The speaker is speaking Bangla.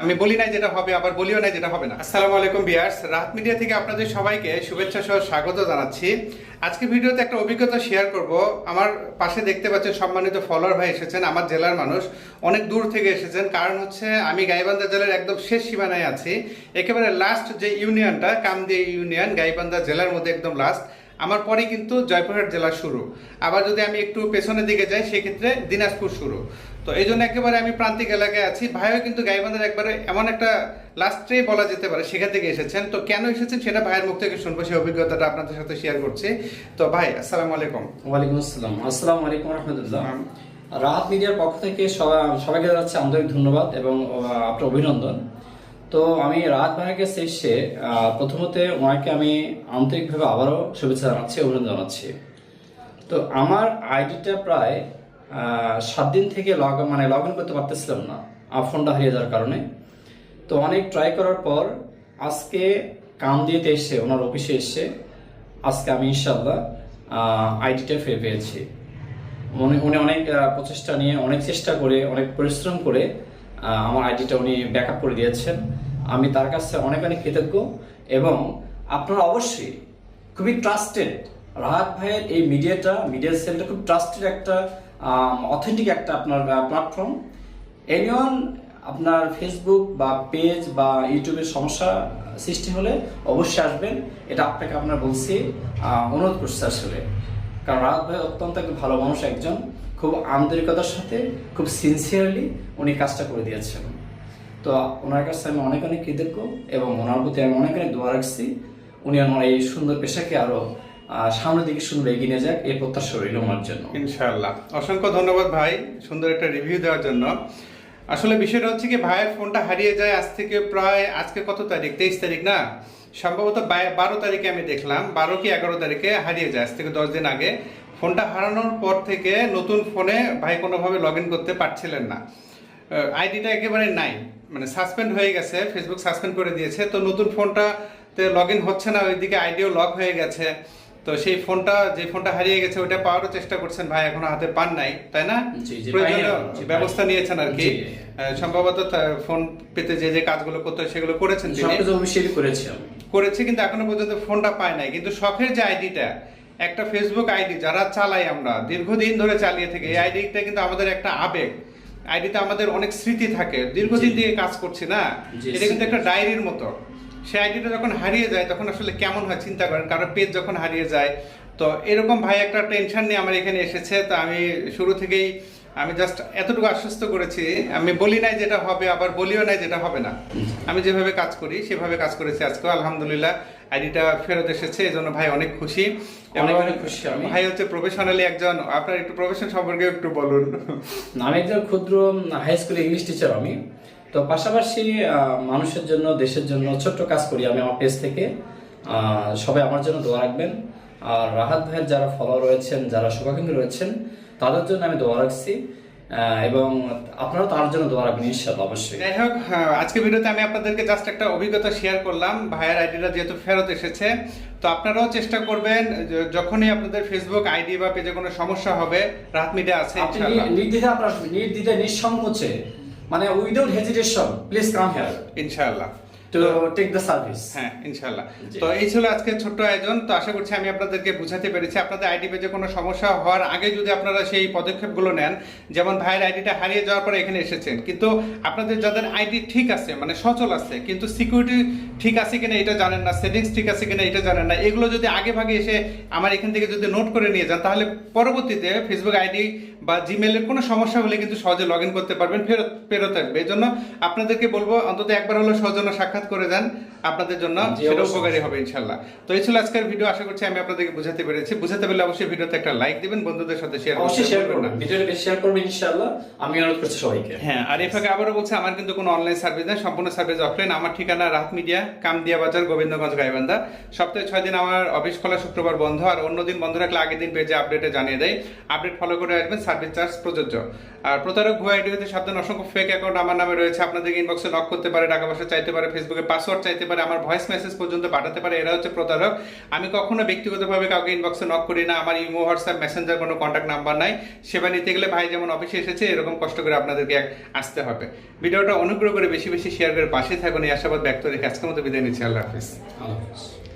আমি বলি নাই যেটা হবে, আবার বলিও নাই যেটা হবে না। আসসালামু আলাইকুম ভিউয়ার্স, রাহাত মিডিয়া থেকে আপনাদের সবাইকে শুভেচ্ছা সহ স্বাগত জানাচ্ছি। আজকে ভিডিওতে একটা অভিজ্ঞতা শেয়ার করব। আমার পাশে দেখতে পাচ্ছেন সম্মানিত ফলোয়ার ভাই এসেছেন, আমার জেলার মানুষ, অনেক দূর থেকে এসেছেন। কারণ হচ্ছে আমি গাইবান্ধা জেলার একদম শেষ সীমানায় আছি, একেবারে লাস্ট যে ইউনিয়নটা কামদিয়া ইউনিয়ন গাইবান্ধা জেলার মধ্যে একদম লাস্ট। আমার পরে কিন্তু জয়পুরহাট জেলা শুরু, আবার যদি আমি একটু পেছনের দিকে যাই সেক্ষেত্রে দিনাজপুর শুরু। তো এই জন্য একেবারে আমি প্রান্তিক এলাকায় আছি। ভাইও কিন্তু গাইবান্ধার একবারে এমন একটা লাস্টে বলা যেতে পারে সেখান থেকে এসেছেন। তো কেন এসেছেন সেটা ভাইয়ের মুখ থেকে শুনবো, সেই অভিজ্ঞতাটা আপনাদের সাথে শেয়ার করছি। তো ভাই আসসালামু আলাইকুম। ওয়ালাইকুম আসসালাম। আসসালামু আলাইকুম রহমতুল্লাহ। রাহাত মিডিয়ার পক্ষ থেকে সবাইকে জানাচ্ছি আন্তরিক ধন্যবাদ এবং আপনার অভিনন্দন। তো আমি রাহাত ভাইকে শেষে প্রথমত ওনাকে আমি আন্তরিকভাবে আবারও শুভেচ্ছা জানাচ্ছি, অভিনন্দন জানাচ্ছি। তো আমার আইডিটা প্রায় 7 দিন থেকে লগ ইন করতে পারতেছিলাম না, ফোনটা হারিয়ে যাওয়ার কারণে। তো অনেক ট্রাই করার পর আজকে কামদিয়াতে এসে ওনার অফিসে এসে আজকে আমি ইনশাআল্লাহ আইডিটা ফিরে পেয়েছি। উনি অনেক প্রচেষ্টা নিয়ে, অনেক চেষ্টা করে, অনেক পরিশ্রম করে আমার আইডিটা উনি ব্যাকআপ করে দিয়েছেন। আমি তার কাছে অনেক অনেক কৃতজ্ঞ। এবং আপনারা অবশ্যই খুবই ট্রাস্টেড, রাহাত ভাইয়ের এই মিডিয়া সেলটা খুব ট্রাস্টেড একটা অথেন্টিক একটা আপনার প্ল্যাটফর্ম। এনিওয়ান আপনার ফেসবুক বা পেজ বা ইউটিউবের সমস্যা সৃষ্টি হলে অবশ্যই আসবেন, এটা আপনাকে আপনার বলছি, অনুরোধ করছি আসলে। কারণ রাহাত ভাই অত্যন্ত একটা ভালো মানুষ, একজন খুব আন্তরিকতার সাথে খুব সিনসিয়ারলি উনি কাজটা করে দিয়েছেন। তো ওনার কাছে আমি অনেক অনেক কৃতজ্ঞ এবং ওনার প্রতি আমি অনেক অনেক দোয়া রাখছি উনি আমার এই সুন্দর পেশাকে আরো সামনের দিকে সুন্দর এগিয়ে নিয়ে যাক, এই প্রত্যাশা রইল আমার জন্য। ইনশাআল্লাহ। অসংখ্য ধন্যবাদ ভাই সুন্দর একটা রিভিউ দেওয়ার জন্য। আসলে বিষয়টা হচ্ছে কি, ভাইয়ের ফোনটা হারিয়ে যায় আজ থেকে প্রায়, আজকে কত তারিখ, 23 তারিখ না, সম্ভবত 12 তারিখে আমি দেখলাম, 12 কি 11 তারিখে হারিয়ে যায়, আজ থেকে 10 দিন আগে। ফোনটা হারানোর পর থেকে নতুন ফোনে ভাই কোনোভাবে লগ ইন করতে পারছিলেন না, আইডিটা একেবারে নাই, মানে সাসপেন্ড হয়ে গেছে, ফেসবুক সাসপেন্ড করে দিয়েছে। তো নতুন ফোনটাতে লগ ইন হচ্ছে না, ওইদিকে আইডিও লক হয়ে গেছে। তো সেই ফোনটা, যে ফোনটা হারিয়ে গেছে ওইটা পাওয়ারও চেষ্টা করছেন ভাই, এখনো হাতে পান নাই, তাই না? প্রয়োজনীয় ব্যবস্থা নিয়েছেন আর কি। সম্ভবত ফোন পেতে যে যে কাজগুলো করতে হয় সেগুলো করেছেন, করেছে, কিন্তু এখনো পর্যন্ত ফোনটা পায় নাই। কিন্তু শখের যে আইডিটা, একটা ফেসবুক আইডি যারা চালাই, আমরা দীর্ঘদিন ধরে চালিয়ে থাকি, এই আইডিটা কিন্তু আমাদের একটা আবেগ। আইডিতে আমাদের অনেক স্মৃতি থাকে, দীর্ঘদিন দিয়ে কাজ করছি না, এটা কিন্তু একটা ডায়েরির মতো। সেই আইডিটা যখন হারিয়ে যায় তখন আসলে কেমন হয় চিন্তা করেন, কারো পেজ যখন হারিয়ে যায়। তো এরকম ভাই একটা টেনশন নিয়ে আমার এখানে এসেছে। তো আমি শুরু থেকেই আমি জাস্ট এতটুকু আশ্বস্ত করেছি, আমি বলি নাই যেটা হবে, আবার বলিও নাই যেটা হবে না। আমি যেভাবে কাজ করি সেভাবে কাজ করেছি। আজকে আলহামদুলিল্লাহ আইডিটা ফেরত এসেছে, এই জন্য ভাই অনেক খুশি। অনেক খুশি আমি। ভাই হচ্ছে প্রফেশনালি একজন, আপনার একটু প্রফেশন সম্পর্কে একটু বলুন। আমি একজন ক্ষুদ্র হাই স্কুল ইংলিশ টিচার আমি। তো পাশাপাশি মানুষের জন্য, দেশের জন্য ছোট্ট কাজ করি আমি আমার পেজ থেকে। সবাই আমার জন্য দোয়া রাখবেন। আর রাহাত ভাইয়ের যারা ফলোয়ার রয়েছেন, যারা শুভাকাঙ্ক্ষী রয়েছেন, তাদের জন্য আমি দোয়া রাখছি এবং আপনারাও তার জন্য দোয়া রাখবেন ইনশাআল্লাহ অবশ্যই। যাই হোক, আজকে ভিডিওতে আমি আপনাদেরকে জাস্ট একটা অভিজ্ঞতা শেয়ার করলাম। ভাইয়ের আইডিটা যেহেতু ফেরত এসেছে, তো আপনারাও চেষ্টা করবেন যখনই আপনাদের ফেসবুক আইডি বা পেজে কোনো সমস্যা হবে, রাহাত মিডিয়া আছে ইনশাআল্লাহ। নির্দ্বিধায় নিঃসংকোচে, মানে without hesitation, please come here ইনশাআল্লাহ টু টেক দ্য সার্ভিস। হ্যাঁ ইনশাআল্লাহ। তো এই ছিল আজকে ছোট্ট আয়োজন। তো আশা করছি আমি আপনাদেরকে বুঝাতে পেরেছি। আপনাদের আইডি পেজে কোনো সমস্যা হওয়ার আগে যদি আপনারা সেই পদক্ষেপগুলো নেন, যেমন ভাইয়ের আইডিটা হারিয়ে যাওয়ার পরে এখানে এসেছেন, কিন্তু আপনাদের যাদের আইডি ঠিক আছে, মানে সচল আছে, কিন্তু সিকিউরিটি ঠিক আছে কিনা এটা জানেন না, সেটিংস ঠিক আছে কিনা এটা জানেন না, এগুলো যদি আগে ভাগে এসে আমার এখান থেকে যদি নোট করে নিয়ে যান, তাহলে পরবর্তীতে ফেসবুক আইডি বা জিমেলের কোনো সমস্যা হলে কিন্তু সহজে লগ ইন করতে পারবেন, ফেরত আসবে। এই জন্য আপনাদেরকে বলবো অন্তত একবার হলো সৌজন্য সাক্ষাৎ করে যান, আপনাদের জন্য সেটা উপকারী হবে ইনশাআল্লাহ। তো এই ছিল আজকের ভিডিও। আশা করছি আমি আপনাদেরকে বুঝাতে পেরেছি। বুঝাতে পারলে অবশ্যই ভিডিওতে একটা লাইক দিবেন, বন্ধুদের সাথে শেয়ার করবেন, ভিডিওটা বেশি শেয়ার করবেন ইনশাআল্লাহ, আমি অনুরোধ করছি সবাইকে। হ্যাঁ, আর এই ফাঁকে আবারও বলছি, আমার কিন্তু কোনো অনলাইন সার্ভিস নেই, সম্পূর্ণ সার্ভিস অফলাইন। আমার ঠিকানা রাহাত মিডিয়া, কামদিয়া বাজার, গোবিন্দগঞ্জ, গাইবান্ধা। সপ্তাহে 6 দিন আমার অফিস খোলা, শুক্রবার বন্ধ। আর অন্য দিন বন্ধ রাখলে আগের দিন পেজে আপডেটে জানিয়ে দেয়, আপডেট ফলো করে আসবেন, সার্ভিস চার্জ প্রযোজ্য। আর প্রতারক ভুয়া আইডি হতে সাবধান, অসংখ্য ফেক অ্যাকাউন্ট আমার নামে রয়েছে, আপনাদের ইনবক্সে নক করতে পারে, টাকা পয়সা চাইতে পারে, ফেসবুক ফেসবুকে পাসওয়ার্ড চাইতে পারে, আমার ভয়েস মেসেজ পর্যন্ত পাঠাতে পারে। এরা হচ্ছে প্রতারক। আমি কখনো ব্যক্তিগতভাবে কাউকে ইনবক্সে নক করি না। আমার ইমো, হোয়াটসঅ্যাপ, মেসেঞ্জার কোনো কন্ট্যাক্ট নাম্বার নাই। সেবা নিতে গেলে ভাই যেমন অফিসে এসেছে এরকম কষ্ট করে আপনাদেরকে আসতে হবে। ভিডিওটা অনুগ্রহ করে বেশি বেশি শেয়ার করে পাশে থাকুন, এই আশাবাদ ব্যক্ত রেখে আজকের মতো বিদায় নিচ্ছি। আল্লাহ হাফিজ। আল্লাহ হাফেজ।